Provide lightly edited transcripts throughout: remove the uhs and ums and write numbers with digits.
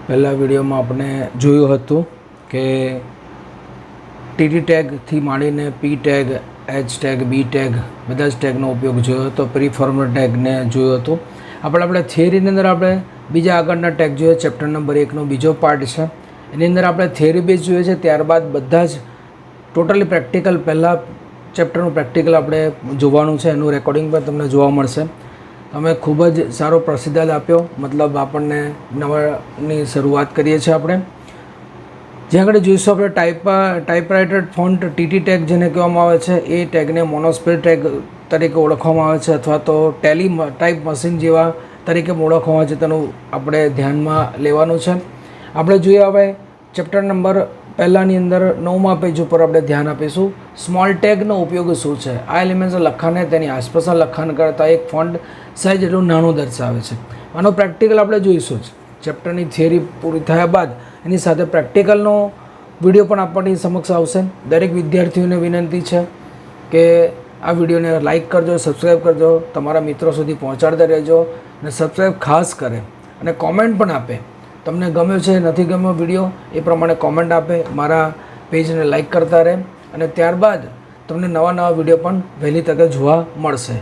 પહેલા વિડીયોમાં આપણે જોયું હતું કે ટીટી ટેગથી માંડીને પી ટેગ, એચ ટેગ, બી ટેગ બધા જ ટેગનો ઉપયોગ જોયો હતો. પ્રીફોર્મર ટેગને જોયું હતું. આપણે થિયરીની અંદર આપણે બીજા આગળના ટેગ જોઈએ. ચેપ્ટર નંબર 1નો બીજો પાર્ટ છે. એની અંદર આપણે થિયરી બેઝ જોઈએ છે. ત્યારબાદ બધા જ ટોટલી પ્રેક્ટિકલ, પહેલાં ચેપ્ટરનું પ્રેક્ટિકલ આપણે જોવાનું છે. એનું રેકોર્ડિંગ પણ તમને જોવા મળશે. અમે ખૂબ જ સારો પ્રતિસાદ આપ્યો. મતલબ આપણને નવાની શરૂઆત કરીએ છીએ આપણે. જ્યાં આગળ જોઈશું આપણે ટાઈપરાઇટર ફોન્ટ ટીટી ટેગ જેને કહેવામાં આવે છે, એ ટેગને મોનોસ્પેડ ટેગ તરીકે ઓળખવામાં આવે છે, અથવા તો ટેલી ટાઈપ મશીન જેવા તરીકે ઓળખવામાં આવે છે. તેનું આપણે ધ્યાનમાં લેવાનું છે. આપણે જોઈએ હવે ચેપ્ટર નંબર પહેલાંની અંદર 9મા પેજ ઉપર આપણે ધ્યાન આપીશું. સ્મોલ ટેગનો ઉપયોગ શું છે? આ એલિમેન્ટ્સ લખાણને તેની આસપાસના લખાણ કરતાં એક ફોન્ટ સાઇઝ એટલું નાનું દર્શાવે છે. આનો પ્રેક્ટિકલ આપણે જોઈશું જ. ચેપ્ટરની થિયરી પૂરી થયા બાદ એની સાથે પ્રેક્ટિકલનો વિડીયો પણ આપવાની સમક્ષ આવશે. દરેક વિદ્યાર્થીઓને વિનંતી છે કે આ વિડીયોને લાઇક કરજો, સબસ્ક્રાઈબ કરજો, તમારા મિત્રો સુધી પહોંચાડતા રહેજો અને સબસ્ક્રાઈબ ખાસ કરે અને કોમેન્ટ પણ આપે. તમને ગમ્યો છે, નથી ગમ્યો વિડીયો, એ પ્રમાણે કોમેન્ટ આપે, મારા પેજને લાઇક કરતા રહે અને ત્યારબાદ તમને નવા નવા વિડીયો પણ વહેલી તકે જોવા મળશે.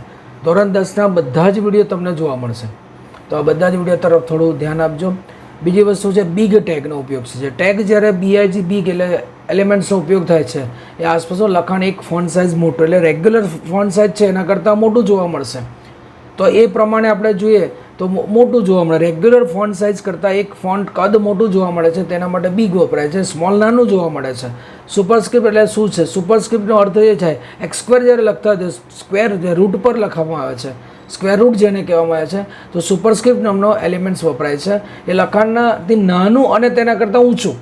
ધોરણ 10ના બધા જ વિડીયો તમને જોવા મળશે. તો આ બધા જ વિડીયો તરફ થોડું ધ્યાન આપજો. બીજી વસ્તુ છે બિગ ટેગનો ઉપયોગ છે. ટેગ જ્યારે બિગ એટલે એલિમેન્ટ્સનો ઉપયોગ થાય છે, એ આસપાસનું લખાણ એક ફોન્ટ સાઇઝ મોટું, એટલે રેગ્યુલર ફોન્ટ સાઇઝ છે એના કરતાં મોટું જોવા મળશે. તો એ પ્રમાણે આપણે જોઈએ તો મોટું જોવા મળે. રેગ્યુલર ફોન્ટ સાઇઝ કરતાં એક ફોન્ટ કદ મોટું જોવા મળે છે, તેના માટે બિગ વપરાય છે. સ્મોલ નાનું જોવા મળે છે. સુપરસ્ક્રિપ્ટ એટલે શું છે? સુપરસ્ક્રિપ્ટનો અર્થ એ થાય એક્સ સ્ક્વેર જ્યારે લખતા હોય સ્ક્વેર રૂટ પર લખવામાં આવે છે, સ્ક્વેર રૂટ જેને કહેવામાં આવે છે. તો સુપરસ્ક્રિપ્ટ નામનો એલિમેન્ટ્સ વપરાય છે. એ લખાણનાથી નાનું અને તેના કરતાં ઊંચું,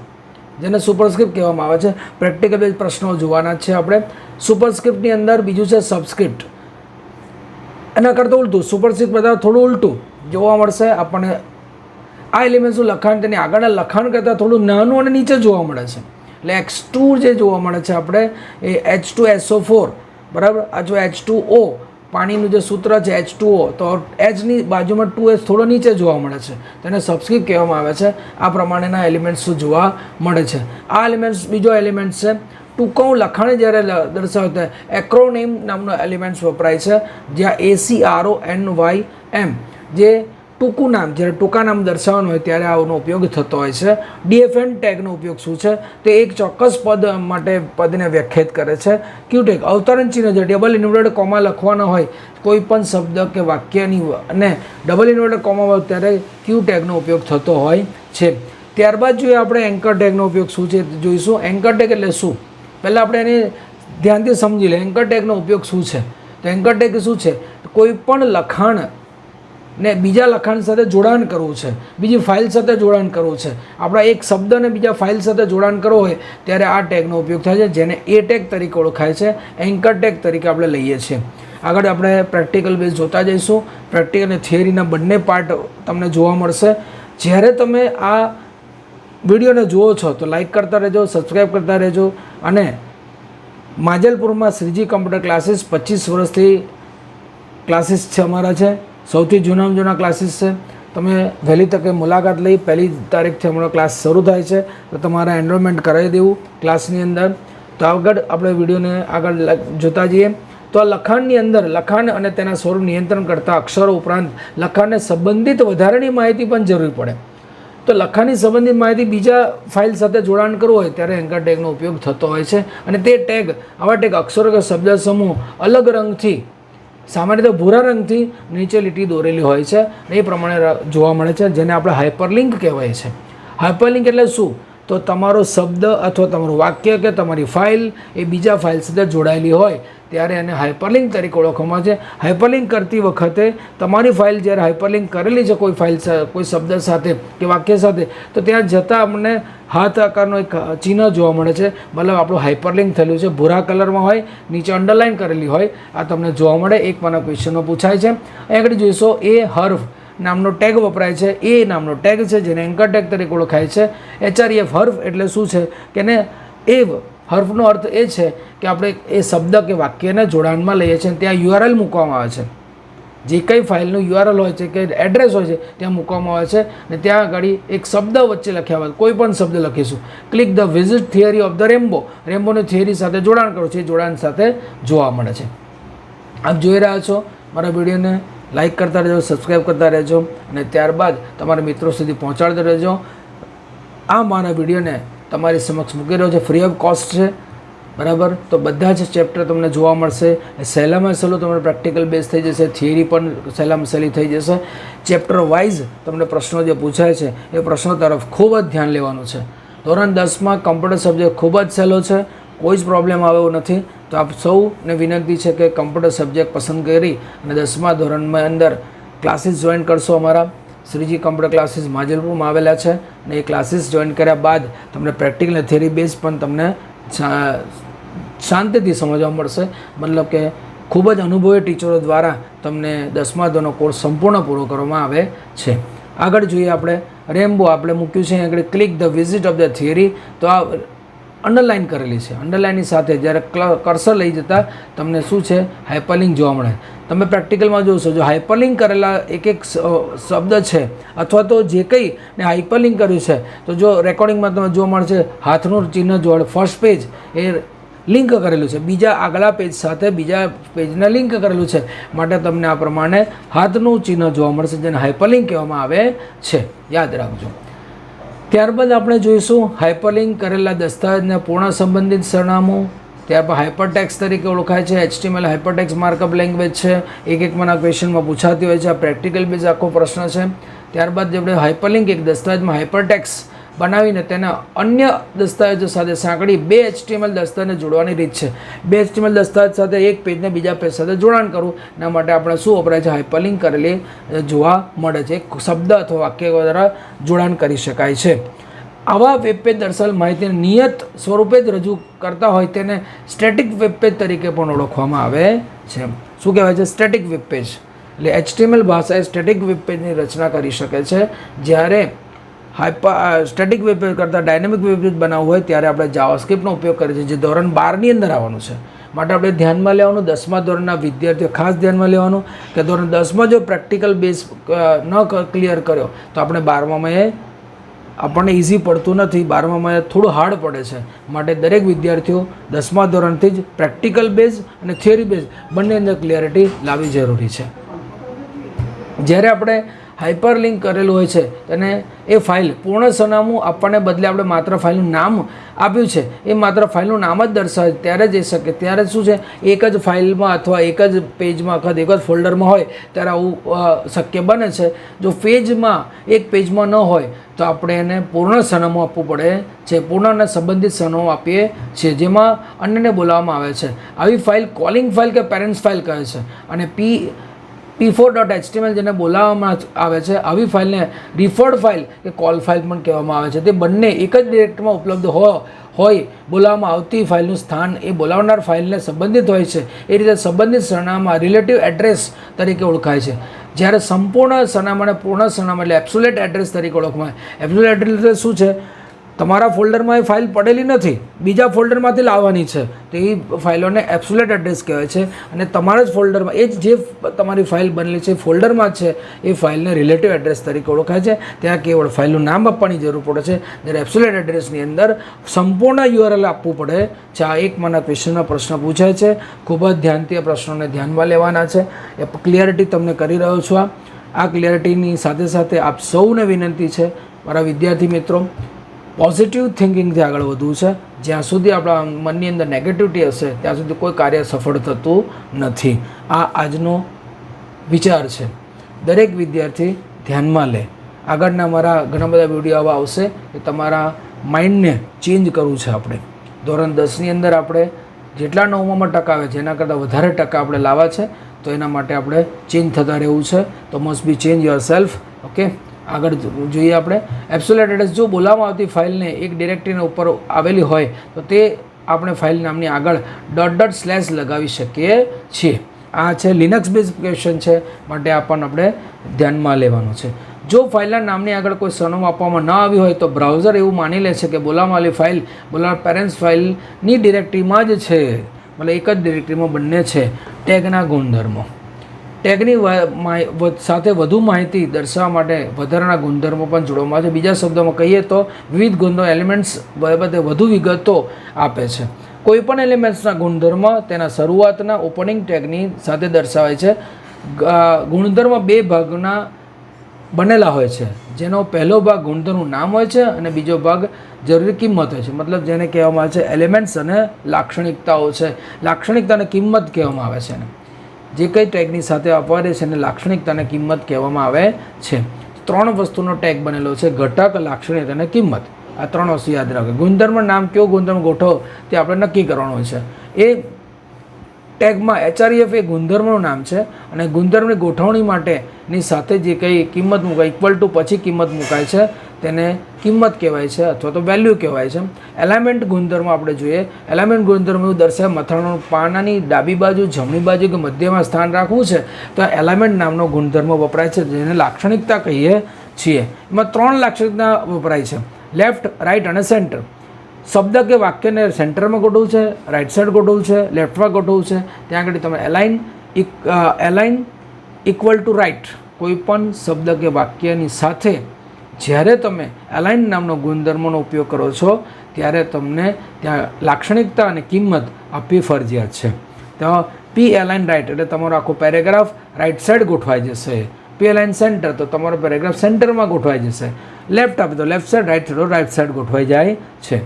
જેને સુપરસ્ક્રિપ્ટ કહેવામાં આવે છે. પ્રેક્ટિકલ બેઝ પ્રશ્નો જોવાના છે આપણે. સુપરસ્ક્રિપ્ટની અંદર બીજું છે સબસ્ક્રિપ્ટ. એના કરતાં ઉલટું, સુપરસ્ક્રિપ્ટ બધા થોડું ઉલટું જોવા મળશે આપણને. આ એલિમેન્ટ્સનું લખાણ તેની આગળના લખાણ કરતાં થોડું નાનું અને નીચે જોવા મળે છે. એટલે X2 જે જોવા મળે છે આપણે, એ H2SO4 બરાબર. આ જો H2O પાણીનું જે સૂત્ર છે H2O, તો Hની બાજુમાં 2S થોડો નીચે જોવા મળે છે. તેને સબસ્ક્રિપ્ટ કહેવામાં આવે છે. આ પ્રમાણેના એલિમેન્ટ્સ જોવા મળે છે. આ એલિમેન્ટ્સ બીજો એલિમેન્ટ છે. ટૂંકું લખાણ જ્યારે દર્શાવે તો એક્રોનિમ નામનો એલિમેન્ટ્સ વપરાય છે, જ્યાં ACRONYM જે ટૂંકું નામ, જ્યારે ટૂંકા નામ દર્શાવવાનું હોય ત્યારે આનો ઉપયોગ થતો હોય છે. DFN ટેગનો ઉપયોગ શું છે? તે એક ચોક્કસ પદ માટે પદને વ્યાખ્યાયિત કરે છે. ક્યુ ટેગ અવતરણ ચિહ્ન, જે ડબલ ઇન્વર્ટેડ કોમા લખવાના હોય કોઈ પણ શબ્દ કે વાક્યની અને ડબલ ઇન્વર્ટેડ કોમા હોય ત્યારે ક્યુ ટેગનો ઉપયોગ થતો હોય છે. ત્યારબાદ જોઈએ આપણે એન્કર ટેગનો ઉપયોગ શું છે જોઈશું. એન્કર ટેગ એટલે શું? પહેલાં આપણે એને ધ્યાનથી સમજી લઈએ. એન્કર ટેગનો ઉપયોગ શું છે? તો એન્કર ટેગ શું છે? કોઈ પણ લખાણ ને બીજા લખાણ સાથે જોડાણ કરવું છે, બીજી ફાઇલ સાથે જોડાણ કરવું છે. આપણા એક શબ્દને બીજા ફાઇલ સાથે જોડાણ કરવું હોય ત્યારે આ ટેગનો ઉપયોગ થાય છે, જેને એ ટેગ તરીકે ઓળખાય છે. એન્કર ટેગ તરીકે આપણે લઈએ છીએ. આગળ આપણે પ્રેક્ટિકલ બેઝ જોતા જઈશું. પ્રેક્ટિકલ અને થિયરીના બંને પાર્ટ તમને જોવા મળશે. જ્યારે તમે આ વિડીયોને જુઓ છો તો લાઇક કરતા રહેજો, સબસ્ક્રાઈબ કરતા રહેજો અને માજલપુરમાં શ્રીજી કમ્પ્યુટર ક્લાસીસ 25 વર્ષથી ક્લાસીસ છે અમારા છે. સૌથી જૂના ક્લાસીસ છે. તમે વહેલી તકે મુલાકાત લઈ, 1લી તારીખથી અમારો ક્લાસ શરૂ થાય છે, તો તમારે એનરોલમેન્ટ કરાવી દેવું ક્લાસની અંદર. તો આગળ આપણે વિડીયોને આગળ જોતા જઈએ. તો આ લખાણની અંદર લખાણ અને તેના સ્વરૂપ નિયંત્રણ કરતા અક્ષરો ઉપરાંત લખાણને સંબંધિત વધારાની માહિતી પણ જરૂરી પડે. તો લખાણની સંબંધિત માહિતી બીજા ફાઇલ સાથે જોડાણ કરવું હોય ત્યારે એન્કર ટેગનો ઉપયોગ થતો હોય છે. અને તે ટેગ, આવા ટેગ અક્ષરો કે શબ્દ સમૂહ અલગ રંગથી, સામાન્ય રીતે ભૂરા રંગથી નીચે લીટી દોરેલી હોય છે. એ પ્રમાણે જોવા મળે છે, જેને આપણે હાઇપરલિંક કહેવાય છે. હાઇપરલિંક એટલે શું? તો તમારો શબ્દ અથવા તમારું વાક્ય કે તમારી ફાઇલ એ બીજા ફાઇલ સાથે જોડાયેલી હોય ત્યારે એને હાઇપરલિંક તરીકે ઓળખવામાં આવે છે. હાઇપરલિંક કરતી વખતે તમારી ફાઇલ જ્યારે હાઇપરલિંક કરેલી છે કોઈ ફાઇલ કોઈ શબ્દ સાથે કે વાક્ય સાથે, તો ત્યાં જતાં આપણને હાથ આકારનો એક ચિહ્ન જોવા મળે છે. મતલબ આપણું હાઇપરલિંક થયેલું છે, ભૂરા કલરમાં હોય, નીચે અંડરલાઇન કરેલી હોય, આ તમને જોવા મળે. એક મને ક્વેશ્ચનો પૂછાય છે. અહીં આગળ જોઈશો એ હર્ફ નામનો ટેગ વપરાય છે. એ નામનો ટેગ છે જેને એન્કર ટેગ તરીકે ઓળખાય છે. HREF હર્ફ એટલે શું છે કે ને એ હર્ફનો અર્થ એ છે કે આપણે એ શબ્દ કે વાક્યને જોડાણમાં લઈએ છીએ, ત્યાં URL મૂકવામાં આવે છે. જે કંઈ ફાઇલનું URL હોય છે કે એડ્રેસ હોય છે ત્યાં મૂકવામાં આવે છે અને ત્યાં આગળ એક શબ્દ વચ્ચે લખ્યા હોય, કોઈ પણ શબ્દ લખીશું, click the visit theory of the રેમ્બોની થિયરી સાથે જોડાણ કરો છો, એ જોડાણ સાથે જોવા મળે છે. આપ જોઈ રહ્યા છો, મારા વિડીયોને લાઇક કરતા રહેજો, સબસ્ક્રાઈબ કરતા રહેજો અને ત્યારબાદ તમારા મિત્રો સુધી પહોંચાડતા રહેજો. આ મારા વિડીયોને તમારી સમક્ષ મૂકી રહ્યો છે, ફ્રી ઓફ કોસ્ટ છે, બરાબર. તો બધા જ ચેપ્ટર તમને જોવા મળશે. સહેલામાં સહેલું તમને પ્રેક્ટિકલ બેઝ થઈ જશે, થિયરી પણ સહેલામાં સહેલી થઈ જશે. ચેપ્ટર વાઇઝ તમને પ્રશ્નો જે પૂછાય છે એ પ્રશ્નો તરફ ખૂબ જ ધ્યાન લેવાનું છે. ધોરણ 10માં કમ્પ્યુટર સબ્જેક્ટ ખૂબ જ સહેલો છે, કોઈ જ પ્રોબ્લેમ આવ્યો નથી. તો આપ સૌને વિનંતી છે કે કમ્પ્યુટર સબ્જેક્ટ પસંદ કરી અને 10મા ધોરણમાં અંદર ક્લાસીસ જોઈન કરશો. અમારા શ્રીજી કમ્પ્યુટર ક્લાસીસ માજલપુરમાં આવેલા છે અને એ ક્લાસીસ જોઈન કર્યા બાદ તમને પ્રેક્ટિકલ અને થિયરી બેઝ પણ તમને શાંતિથી સમજવા મળશે. મતલબ કે ખૂબ જ અનુભવી ટીચરો દ્વારા તમને 10મા ધોરણનો કોર્સ સંપૂર્ણ પૂરો કરવામાં આવે છે. આગળ જોઈએ આપણે રેમ્બો આપણે મૂક્યું છે આગળ click the visit of the theory. તો આ અંડરલાઇન કરેલી છે. અંડરલાઇનની સાથે જ્યારે કર્સર લઈ જતાં તમને શું છે હાઇપરલિંક જોવા મળે. તમે પ્રેક્ટિકલમાં જોશો, જો હાઇપરલિંક કરેલા એક શબ્દ છે અથવા તો જે કંઈ ને હાઇપરલિંક કર્યું છે, તો જો રેકોર્ડિંગમાં તમે જોવા મળશે હાથનું ચિહ્ન જોડે ફર્સ્ટ પેજ એ લિંક કરેલું છે, બીજા આગલા પેજ સાથે બીજા પેજને લિંક કરેલું છે, માટે તમને આ પ્રમાણે હાથનું ચિહ્ન જોવા મળશે, જેને હાઇપરલિંક કહેવામાં આવે છે, યાદ રાખજો. ત્યારબાદ આપણે જોઈશું હાઇપરલિંક કરેલા દસ્તાવેજને પૂર્ણ સંબંધિત સરનામું. ત્યારબાદ હાઇપરટેક્સ્ટ તરીકે ઓળખાય છે. HTML હાઇપરટેક્સ્ટ માર્કઅપ લેંગ્વેજ છે, એકમાંના ક્વેશ્ચનમાં પૂછાતી હોય છે. આ પ્રેક્ટિકલ બેઝ આખો પ્રશ્ન છે. ત્યારબાદ જે આપણે હાઇપરલિંક એક દસ્તાવેજમાં હાઇપરટેક્સ્ટ બનાવીને તેને અન્ય દસ્તાવેજો સાથે સાંકળી 2 HTML દસ્તાવેજને જોડવાની રીત છે. 2 HTML દસ્તાવેજ સાથે એક પેજને બીજા પેજ સાથે જોડાણ કરવું, એના માટે આપણે શું વપરાય છે હાઇપરલિંક કરેલી જોવા મળે છે. એક શબ્દ અથવા વાક્ય દ્વારા જોડાણ કરી શકાય છે. આવા વેબ પેજ દર્શાવેલ માહિતીને નિયત સ્વરૂપે જ રજૂ કરતા હોય તેને સ્ટેટિક વેબ પેજ તરીકે પણ ઓળખવામાં આવે છે. શું કહેવાય છે? Static web page. એટલે HTML ભાષાએ સ્ટેટિક વેબ પેજની રચના કરી શકે છે. જ્યારે સ્ટેટિક વેબ પેજ કરતાં ડાયનેમિક વેબ પેજ બનાવવું હોય ત્યારે આપણે જાવાસ્ક્રિપ્ટનો ઉપયોગ કરીએ છીએ, જે ધોરણ 12ની અંદર આવવાનું છે. માટે આપણે ધ્યાનમાં લેવાનું, 10મા ધોરણના વિદ્યાર્થીઓ ખાસ ધ્યાનમાં લેવાનું કે ધોરણ 10માં જો પ્રેક્ટિકલ બેઝ ન ક્લિયર કર્યો તો આપણે 12મામાં એ આપણને ઇઝી પડતું નથી, 12મામાં થોડું હાર્ડ પડે છે. માટે દરેક વિદ્યાર્થીઓ 10મા ધોરણથી જ પ્રેક્ટિકલ બેઝ અને થિયરી બેઝ બંને અંદર ક્લિયરિટી લાવવી જરૂરી છે. જ્યારે આપણે હાઇપરલિંક કરેલું હોય છે અને એ ફાઇલ પૂર્ણ સરનામું આપવાને બદલે આપણે માત્ર ફાઇલનું નામ આપ્યું છે, એ માત્ર ફાઇલનું નામ જ દર્શાવે ત્યારે જઈ શકે. ત્યારે શું છે, એક જ ફાઇલમાં અથવા એક જ પેજમાં અથવા એક જ ફોલ્ડરમાં હોય ત્યારે આવું શક્ય બને છે. જો એક પેજમાં ન હોય તો આપણે એને પૂર્ણ સરનામું આપવું પડે છે. પૂર્ણ અને સંબંધિત સરનામું આપીએ છીએ, જેમાં અન્યને બોલાવવામાં આવે છે. આવી ફાઇલ કોલિંગ ફાઇલ કે પેરેન્ટ્સ ફાઇલ કહે છે. અને p4.html જેને બોલાવવામાં આવે છે, આવી ફાઇલને રિફર્ડ ફાઇલ કે કોલ ફાઇલ પણ કહેવામાં આવે છે. તે બંને એક જ ડિરેક્ટરીમાં ઉપલબ્ધ હોય બોલાવવામાં આવતી ફાઇલનું સ્થાન એ બોલાવનાર ફાઇલને સંબંધિત હોય છે. એ રીતે સંબંધિત સરનામા રિલેટિવ એડ્રેસ તરીકે ઓળખાય છે. જ્યારે સંપૂર્ણ સરનામાને પૂર્ણ સરનામા એટલે એબ્સોલ્યુટ એડ્રેસ તરીકે ઓળખવામાં આવે. એબ્સોલ્યુટ એડ્રેસ એટલે શું છે? તમારા ફોલ્ડરમાં એ ફાઇલ પડેલી નથી, બીજા ફોલ્ડરમાંથી લાવવાની છે, તો એ ફાઇલોને એબ્સોલ્યુટ એડ્રેસ કહેવાય છે. અને તમારા જ ફોલ્ડરમાં એ જે તમારી ફાઇલ બનેલી છે ફોલ્ડરમાં જ છે, એ ફાઇલને રિલેટિવ એડ્રેસ તરીકે ઓળખાય છે. ત્યાં કેવળ ફાઇલનું નામ આપવાની જરૂર પડે છે, જ્યારે એબ્સોલ્યુટ એડ્રેસની અંદર સંપૂર્ણ URL આપવું પડે છે. આ એકમાંના ક્વેશ્ચનમાં પ્રશ્ન પૂછાય છે. ખૂબ જ ધ્યાનથી આ પ્રશ્નોને ધ્યાનમાં લેવાના છે. એ ક્લિયરિટી તમને કરી રહ્યો છું. આ ક્લિયરિટીની સાથે સાથે આપ સૌને વિનંતી છે, મારા વિદ્યાર્થી મિત્રો, પોઝિટિવ થિંકિંગથી આગળ વધવું છે. જ્યાં સુધી આપણા મનની અંદર નેગેટિવિટી હશે ત્યાં સુધી કોઈ કાર્ય સફળ થતું નથી. આ આજનો વિચાર છે. દરેક વિદ્યાર્થી ધ્યાનમાં લે. આગળના મારા ઘણા બધા વિડીયો આવા આવશે કે તમારા માઇન્ડને ચેન્જ કરવું છે. આપણે ધોરણ 10ની અંદર આપણે જેટલા 9માં ટકા આવે છે એના કરતાં વધારે ટકા આપણે લાવવા છે. તો એના માટે આપણે ચેન્જ થતા રહેવું છે. તો must be change your self. Okay, આગળ જોઈએ આપણે. એબ્સોલ્યુટ એડ્રેસ જો બોલાવવામાં આવતી ફાઇલને એક ડિરેક્ટરીના ઉપર આવેલી હોય તો તે આપણે ફાઇલ નામની આગળ // લગાવી શકીએ છીએ. આ છે લિનક્સ બેઝ ક્વેશ્ચન છે, માટે આ પણ આપણે ધ્યાનમાં લેવાનું છે. જો ફાઇલના નામની આગળ કોઈ સરનામું આપવામાં ન આવી હોય તો બ્રાઉઝર એવું માની લે છે કે બોલાવવામાં આવેલી ફાઇલ બોલાવનાર પેરેન્ટ્સ ફાઇલની ડિરેક્ટરીમાં જ છે, મતલબ એક જ ડિરેક્ટરીમાં બંને છે. ટેગના ગુણધર્મો. ટેગની સાથે વધુ માહિતી દર્શાવવા માટે વધારાના ગુણધર્મો પણ જોડવામાં આવે છે. બીજા શબ્દોમાં કહીએ તો વિવિધ ગુણધર્મો એલિમેન્ટ્સ બાબતે વધુ વિગતો આપે છે. કોઈપણ એલિમેન્ટ્સના ગુણધર્મ તેના શરૂઆતના ઓપનિંગ ટેગની સાથે દર્શાવાય છે. ગુણધર્મ બે ભાગના બનેલા હોય છે, જેનો પહેલો ભાગ ગુણધર્મનું નામ હોય છે અને બીજો ભાગ જરૂરી કિંમત હોય છે. મતલબ જેને કહેવામાં આવે છે એલિમેન્ટ્સ અને લાક્ષણિકતાઓ છે. લાક્ષણિકતા અને કિંમત કહેવામાં આવે છે. જે કંઈ ટેગની સાથે વાપરે છે એને લાક્ષણિકતા અને કિંમત કહેવામાં આવે છે. 3 વસ્તુનો ટેગ બનેલો છે: ઘટક, લાક્ષણિકતા અને કિંમત. આ 3 વસ્તુ યાદ રાખો. ગુણધર્મ નામ કયો ગુણધર્મ ગોઠવો તે આપણે નક્કી કરવાનું હોય છે. એ ટેગમાં HREF એ ગુણધર્મનું નામ છે અને ગુણધર્મની ગોઠવણી માટેની સાથે જે કંઈ કિંમત મુકાય, ઇક્વલ ટુ પછી કિંમત મુકાય છે તેને કિંમત કહેવાય છે અથવા તો વેલ્યુ કહેવાય છે. એલાઇમેન્ટ ગુણધર્મ આપણે જોઈએ. એલાઇમેન્ટ ગુણધર્મ એવું દર્શાવે મથાળાનું પાનાની ડાબી બાજુ, જમણી બાજુ કે મધ્યમાં સ્થાન રાખવું છે તો એલાઇમેન્ટ નામનો ગુણધર્મ વપરાય છે, જેને લાક્ષણિકતા કહીએ છીએ. એમાં 3 લાક્ષણિકતા વપરાય છે: લેફ્ટ, રાઇટ અને સેન્ટર. શબ્દ કે વાક્યને સેન્ટરમાં ગોઠવવું છે, રાઇટ સાઈડ ગોઠવવું છે, લેફ્ટમાં ગોઠવવું છે. ત્યાં આગળ તમે એલાઇન ઇક્વલ ટુ રાઇટ. કોઈ પણ શબ્દ કે વાક્યની સાથે જ્યારે તમે એલાઇન નામનો ગુણધર્મનો ઉપયોગ કરો છો ત્યારે તમને ત્યાં લાક્ષણિકતા અને કિંમત આપવી ફરજિયાત છે. તો પી એલાઇન રાઇટ એટલે તમારો આખો પેરેગ્રાફ રાઇટ સાઈડ ગોઠવાઈ જશે. પી એલાઇન સેન્ટર તો તમારો પેરેગ્રાફ સેન્ટરમાં ગોઠવાઈ જશે. લેફ્ટ આપે તો left side, right side right side ગોઠવાઈ જાય છે.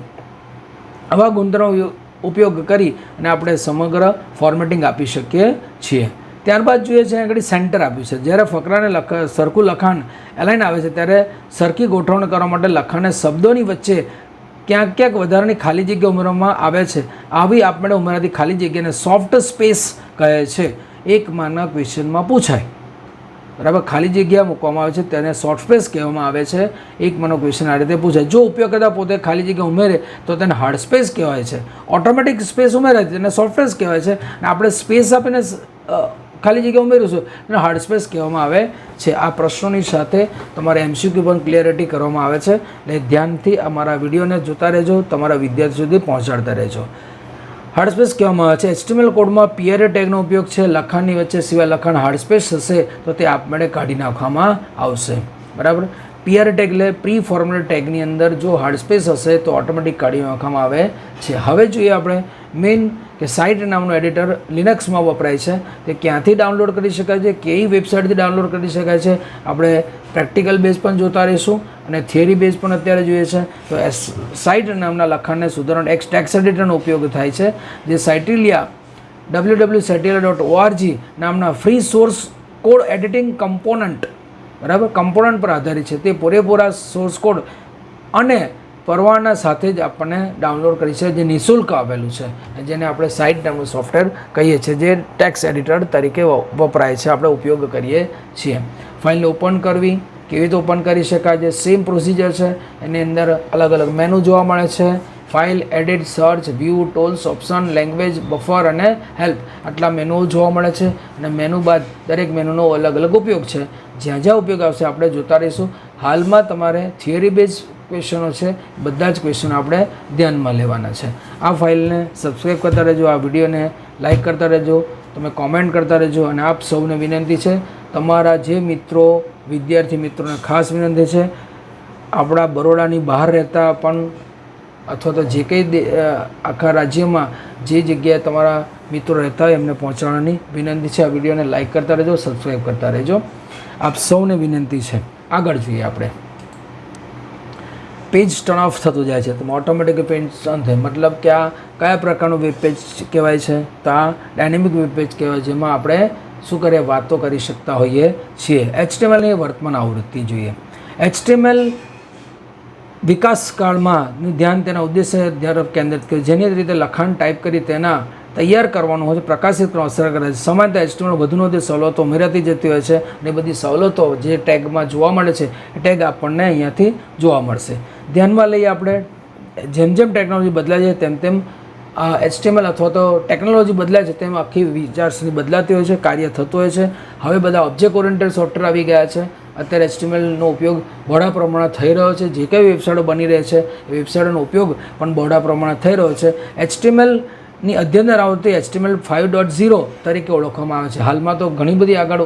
આવા ગુણધર્મો ઉપયોગ કરી અને આપણે સમગ્ર ફોર્મેટિંગ આપી શકીએ છીએ. ત્યારબાદ જોઈએ છે આગળ સેન્ટર આપ્યું છે. જ્યારે ફકરાને સરખું લખાણ એલાઇન આવે છે ત્યારે સરખી ગોઠવણ કરવા માટે લખાણને શબ્દોની વચ્ચે ક્યાંક ક્યાંક વધારાની ખાલી જગ્યા ઉમેરવામાં આવે છે. આવી આપમેળે ઉમેરાતી ખાલી જગ્યાને સોફ્ટ સ્પેસ કહે છે. એક માર્કના ક્વેશ્ચનમાં પૂછાય, બરાબર, ખાલી જગ્યા મૂકવામાં આવે છે તેને શોર્ટ સ્પેસ કહેવામાં આવે છે. એક માર્કનો ક્વેશ્ચન આ રીતે પૂછાય. જો ઉપયોગકર્તા પોતે ખાલી જગ્યા ઉમેરે તો તેને હાર્ડ સ્પેસ કહેવાય છે. ઓટોમેટિક સ્પેસ ઉમેરે તેને સોફ્ટ સ્પેસ કહેવાય છે અને આપણે સ્પેસ આપીને ખાલી જગ્યા ઉમેરીશું અને હાર્ડ સ્પેસ કહેવામાં આવે છે. આ પ્રશ્નોની સાથે તમારે MCQ પણ ક્લિયરિટી કરવામાં આવે છે. એટલે ધ્યાનથી અમારા વિડીયોને જોતા રહેજો, તમારા વિદ્યાર્થી સુધી પહોંચાડતા રહેજો. હાર્ડ સ્પેસ કહેવામાં આવે છે. HTML કોડમાં PRA ટેગનો ઉપયોગ છે. લખાણની વચ્ચે સિવાય લખાણ હાર્ડ સ્પેસ હશે તો તે આપમેળે કાઢી નાખવામાં આવશે, બરાબર. PRA ટેગ એટલે પ્રી ફોર્મેટેડ ટેગની અંદર જો હાર્ડ સ્પેસ હશે તો ઓટોમેટિક કાઢી નાખવામાં આવે છે. હવે જોઈએ આપણે મેઇન કે સાઇટ નામનું એડિટર લિનક્સમાં વપરાય છે. તે ક્યાંથી ડાઉનલોડ કરી શકાય છે, કેવી વેબસાઇટથી ડાઉનલોડ કરી શકાય છે, આપણે પ્રેક્ટિકલ બેઝ પણ જોતા રહીશું અને થિયરી બેઝ પણ અત્યારે જોઈએ છે. તો સાઇટ નામના લખાણને સુધારવાનો ટેક્સ્ટ એડિટરનો ઉપયોગ થાય છે, જે સાઇટિલિયા www.saitilia.org નામના free source code editing component, બરાબર, કમ્પોનન્ટ પર આધારિત છે. તે પૂરેપૂરા સોર્સ કોડ અને પરવાના સાથે જ આપણને ડાઉનલોડ કરી છે, જે નિઃશુલ્ક આવેલું છે, જેને આપણે સાઇટ નામનું સોફ્ટવેર કહીએ છીએ, જે ટેક્સ્ટ એડિટર તરીકે વપરાય છે, આપણે ઉપયોગ કરીએ છીએ. ફાઇલને ઓપન કરવી, કેવી રીતે ઓપન કરી શકાય છે, સેમ પ્રોસિજર છે. એની અંદર અલગ અલગ મેનુ જોવા મળે છે: file, edit, search, view, tools, option, language, buffer અને હેલ્પ. આટલા મેનુઓ જોવા મળે છે અને મેનુ બાદ દરેક મેનુનો અલગ અલગ ઉપયોગ છે. જ્યાં જ્યાં ઉપયોગ આવશે આપણે જોતા રહીશું. હાલમાં તમારે થિયરી બેઝ ક્વેશ્ચનો છે, બધા જ ક્વેશ્ચનો આપણે ધ્યાનમાં લેવાના છે. આ ફાઇલને સબસ્ક્રાઈબ કરતા રહેજો, આ વિડીયોને લાઇક કરતા રહેજો, તમે કોમેન્ટ કરતા રહેજો અને આપ સૌને વિનંતી છે, તમારા જે મિત્રો, વિદ્યાર્થી મિત્રોને ખાસ વિનંતી છે, આપણા બરોડાની બહાર રહેતા પણ અથવા તો જે કંઈ આખા રાજ્યમાં જે જગ્યાએ તમારા મિત્રો રહેતા હોય એમને પહોંચાડવાની વિનંતી છે. આ વિડીયોને લાઇક કરતા રહેજો, સબસ્ક્રાઈબ કરતા રહેજો, આપ સૌને વિનંતી છે. આગળ જોઈએ આપણે. પેજ ટર્ન ઓફ થતું જાય છે તો ઓટોમેટિક પેજ ટર્ન થાય, મતલબ કે આ કયા પ્રકારનું વેબ પેજ કહેવાય છે? તો આ ડાયનેમિક વેબ પેજ કહેવાય, જેમાં આપણે શું કરીએ, વાતો કરી શકતા હોઈએ છીએ. HTMLની વર્તમાન આવૃત્તિ જોઈએ. HTML વિકાસકાળમાં ધ્યાન તેના ઉદ્દેશ્ય તરફ કેન્દ્રિત કર્યું, જેની રીતે લખાણ ટાઈપ કરી તેના તૈયાર કરવાનું હોય છે, પ્રકાશિત કરવાનું અસર કરે છે. સામાન્ય HTML વધુને વધુ સવલતો ઉમેરાતી જતી હોય છે અને બધી સવલતો જે ટેગમાં જોવા મળે છે એ ટેગ આપણને અહીંયાથી જોવા મળશે. ધ્યાનમાં લઈએ આપણે, જેમ જેમ ટેકનોલોજી બદલાય છે તેમ તેમ HTML અથવા તો ટેકનોલોજી બદલાય છે તેમ આખી વિચારસરણી બદલાતી હોય છે, કાર્ય થતું હોય છે. હવે બધા ઓબ્જેક્ટ ઓરિએન્ટેડ સોફ્ટવેર આવી ગયા છે. અત્યારે HTMLનો ઉપયોગ બહોળા પ્રમાણમાં થઈ રહ્યો છે. જે કંઈ વેબસાઇટો બની રહી છે એ વેબસાઇટોનો ઉપયોગ પણ બહોળા પ્રમાણમાં થઈ રહ્યો છે. HTML ની અદ્યતન આવૃત્તિ HTML 5.0 તરીકે ઓળખવામાં આવે છે. હાલમાં તો ઘણી બધી આગળ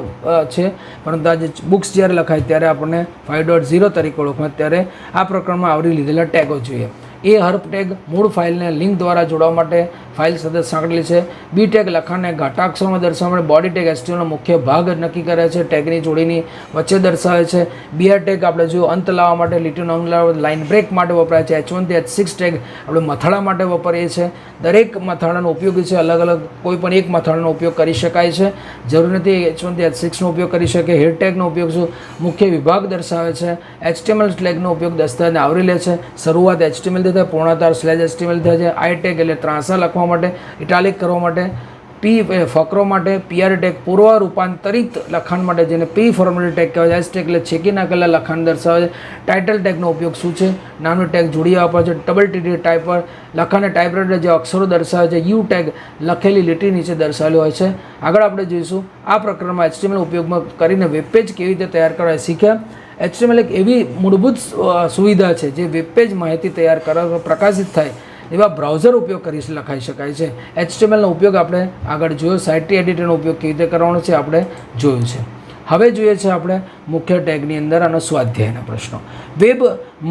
છે, પરંતુ આજે બુક્સ જ્યારે લખાય ત્યારે આપણને 5.0 તરીકે ઓળખવામાં, ત્યારે આ પ્રકરણમાં આવરી લીધેલા ટેગો જોઈએ. એ હર્ફ ટેગ મૂળ ફાઇલને લિંક દ્વારા જોડવા માટે ફાઇલ સાથે સાંકળેલી છે. બી ટેગ લખાણને ઘાટાક્ષરમાં દર્શાવવા માટે બોડી ટેગ HTMLનો મુખ્ય ભાગ નક્કી કરે છે, ટેગની જોડીની વચ્ચે દર્શાવે છે. બીઆર ટેગ આપણે જો અંત લાવવા માટે, લીટીનો અંત લાવવા, લાઇન બ્રેક માટે વપરાય છે. H1 થી H6 ટેગ આપણે મથાળા માટે વપરાય છે. દરેક મથાળાનો ઉપયોગી છે, અલગ અલગ કોઈ પણ એક મથાળાનો ઉપયોગ કરી શકાય છે, જરૂર નથી H1 થી H6નો ઉપયોગ કરી શકે. હેડ ટેગનો ઉપયોગ શું મુખ્ય વિભાગ દર્શાવે છે. HTML ટેગનો ઉપયોગ દસ્તાવેજને આવરી લે છે. શરૂઆત HTML થાય, પૂર્ણતાર /HTML થાય છે. આઈ ટેગ એટલે ત્રાંસા લખવા માટે, ઇટાલિક કરવા માટે. પી ફકરો માટે. પીઆર ટેગ પૂર્વ રૂપાંતરિત લખાણ માટે, જેને પી ફોર્મેટ ટેગ કહેવાય છે. એસ ટેગ એટલે છેકી નાખેલા લખાણ દર્શાવે છે. ટાઇટલ ટેગનો ઉપયોગ શું છે? નામનો ટેગ જોડી આપવા છે. ડબલ ટીટી ટાઈપર લખાણને ટાઈપરાઇટર જે અક્ષરો દર્શાવે છે. યુ ટેગ લખેલી લીટી નીચે દર્શાવેલી હોય છે. આગળ આપણે જોઈશું આ પ્રકરણમાં HTML ઉપયોગમાં કરીને વેબપેજ કેવી રીતે તૈયાર કરવા શીખ્યા. HTML એક એવી મૂળભૂત સુવિધા છે જે વેબપેજ માહિતી તૈયાર કરવા પ્રકાશિત થાય એવા બ્રાઉઝર ઉપયોગ કરી લખાઈ શકાય છે. HTMLનો ઉપયોગ આપણે આગળ જોયો. સાઇટ એડિટરનો ઉપયોગ કેવી રીતે કરવાનો છે આપણે જોયું છે. હવે જોઈએ છે આપણે મુખ્ય ટેગની અંદર આનો સ્વાધ્યાયના પ્રશ્નો. વેબ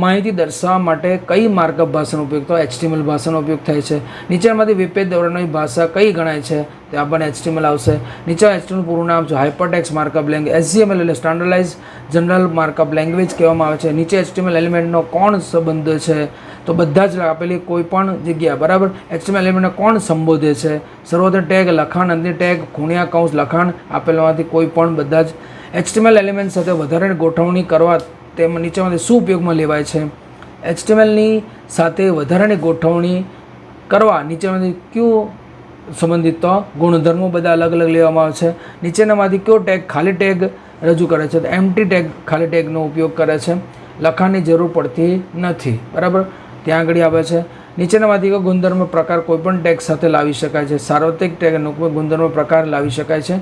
માહિતી દર્શાવવા માટે કઈ માર્કઅપ ભાષાનો ઉપયોગ થાય? HTML ભાષાનો ઉપયોગ થાય છે. નીચેમાંથી વેબપેજ દોરવાની ભાષા કઈ ગણાય છે? તે આપણને HTML આવશે. નીચે HTML પૂરું નામ છે હાઇપરટેક્સ્ટ માર્કઅપ લેંગ્વેજ. SGML એટલે સ્ટાન્ડર્ડાઇઝ જનરલ માર્કઅપ લેંગ્વેજ કહેવામાં આવે છે. નીચે HTML એલિમેન્ટનો કોણ સંબંધ છે? તો બધા જ આપેલી કોઈ પણ જગ્યા બરાબર. HTML એલિમેન્ટને કોણ સંબોધે છે? સર્વોદય ટેગ, લખાણ, અંતિમ ટેગ, ખૂણિયા કૌંસ, લખાણ આપેલામાંથી કોઈ પણ બધા જ. HTML એલિમેન્ટ સાથે વધારાની ગોઠવણી કરવા તેમાં નીચેમાંથી શું ઉપયોગમાં લેવાય છે? HTMLની સાથે વધારાની ગોઠવણી કરવા નીચેમાંથી કયું સંબંધિત તો ગુણધર્મો બધા અલગ અલગ લેવામાં આવે છે. નીચેનામાંથી કયો ટેગ ખાલી ટેગ રજૂ કરે છે? તો એમ્પ્ટી ટેગ ખાલી ટેગનો ઉપયોગ કરે છે. લખાણની જરૂર પડતી નથી બરાબર, ત્યાં આગળ આવે છે. નીચેનામાંથી કયો ગુણધર્મ પ્રકાર કોઈપણ ટેગ સાથે લાવી શકાય છે? સાર્વત્રિક ટેગનો ગુણધર્મ પ્રકાર લાવી શકાય છે.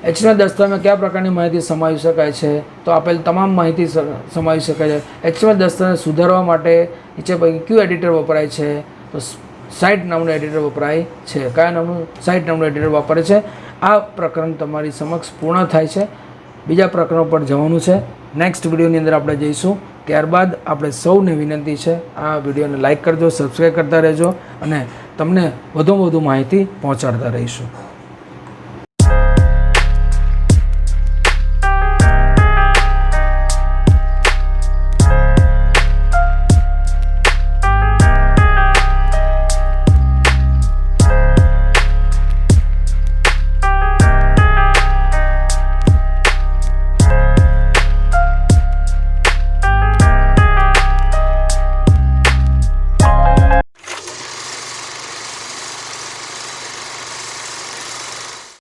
HTML દસ્તાવેજમાં કયા પ્રકારની માહિતી સમાવી શકાય છે? તો આપેલ તમામ માહિતી સમાવી શકાય છે. HTML દસ્તાવેજ સુધારવા માટે નીચે પૈકી કયું એડિટર વપરાય છે? તો સાઇટ નામનું એડિટર વપરાય છે. કયા નામનું? સાઇટ નામનું એડિટર વાપરે છે. આ પ્રકરણ તમારી સમક્ષ પૂર્ણ થાય છે. બીજા પ્રકરણો પર જવાનું છે. નેક્સ્ટ વિડીયોની અંદર આપણે જઈશું. ત્યારબાદ આપણે સૌને વિનંતી છે આ વિડીયોને લાઇક કરજો, સબસ્ક્રાઈબ કરતા રહેજો અને તમને વધુમાં વધુ માહિતી પહોંચાડતા રહીશું.